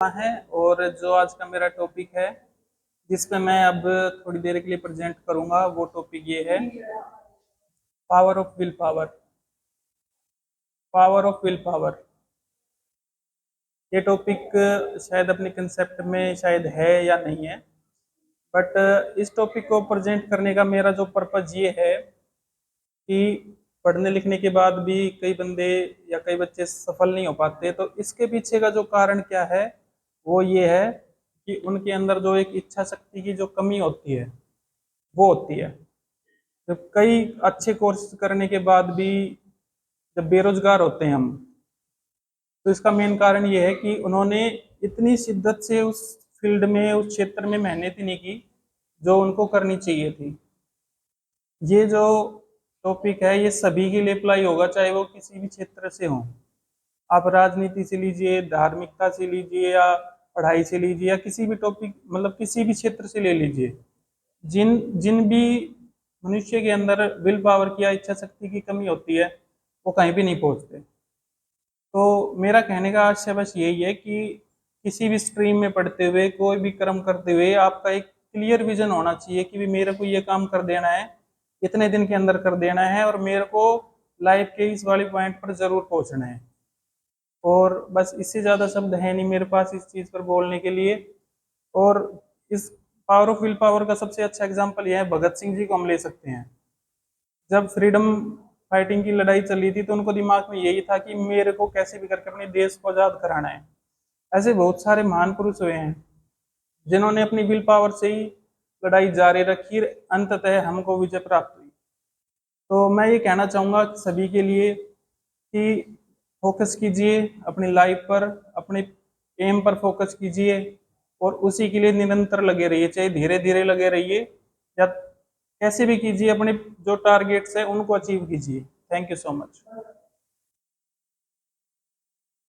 है। और जो आज का मेरा टॉपिक है जिस पे मैं अब थोड़ी देर के लिए प्रेजेंट करूंगा वो टॉपिक ये है power of will power. Power of will power ये टॉपिक शायद अपने कंसेप्ट में शायद है या नहीं है, बट इस टॉपिक को प्रेजेंट करने का मेरा जो पर्पज ये है कि पढ़ने लिखने के बाद भी कई बंदे या कई बच्चे सफल नहीं हो पाते, तो इसके पीछे का जो कारण क्या है वो ये है कि उनके अंदर जो एक इच्छा शक्ति की जो कमी होती है वो होती है। तो कई अच्छे कोर्स करने के बाद भी जब बेरोजगार होते हैं हम, तो इसका मेन कारण ये है कि उन्होंने इतनी शिद्दत से उस फील्ड में उस क्षेत्र में मेहनत ही नहीं की जो उनको करनी चाहिए थी। ये जो टॉपिक है ये सभी के लिए अप्लाई होगा, चाहे वो किसी भी क्षेत्र से हो। आप राजनीति से लीजिए, धार्मिकता से लीजिए, या पढ़ाई से लीजिए, या किसी भी टॉपिक मतलब किसी भी क्षेत्र से ले लीजिए। जिन जिन भी मनुष्य के अंदर विल पावर की या इच्छा शक्ति की कमी होती है वो कहीं भी नहीं पहुंचते। तो मेरा कहने का आशय बस यही है कि किसी भी स्ट्रीम में पढ़ते हुए, कोई भी कर्म करते हुए, आपका एक क्लियर विजन होना चाहिए कि भी मेरे को ये काम कर देना है, इतने दिन के अंदर कर देना है, और मेरे को लाइफ के इस वाले पॉइंट पर जरूर पहुंचना है। और बस इससे ज्यादा शब्द है नहीं मेरे पास इस चीज पर बोलने के लिए। और इस पावर ऑफ विल पावर का सबसे अच्छा एग्जांपल यह है, भगत सिंह जी को हम ले सकते हैं। जब फ्रीडम फाइटिंग की लड़ाई चली थी तो उनको दिमाग में यही था कि मेरे को कैसे भी करके अपने देश को आजाद कराना है। ऐसे बहुत सारे महान पुरुष हुए हैं जिन्होंने अपनी विल पावर से ही लड़ाई जारी रखी, अंततः हमको विजय प्राप्त हुई। तो मैं ये कहना चाहूंगा कि सभी के लिए कि फोकस कीजिए अपनी लाइफ पर, अपने एम पर फोकस कीजिए, और उसी के लिए निरंतर लगे रहिए, चाहे धीरे धीरे लगे रहिए या कैसे भी कीजिए, अपने जो टारगेट्स है उनको अचीव कीजिए। Thank you so much.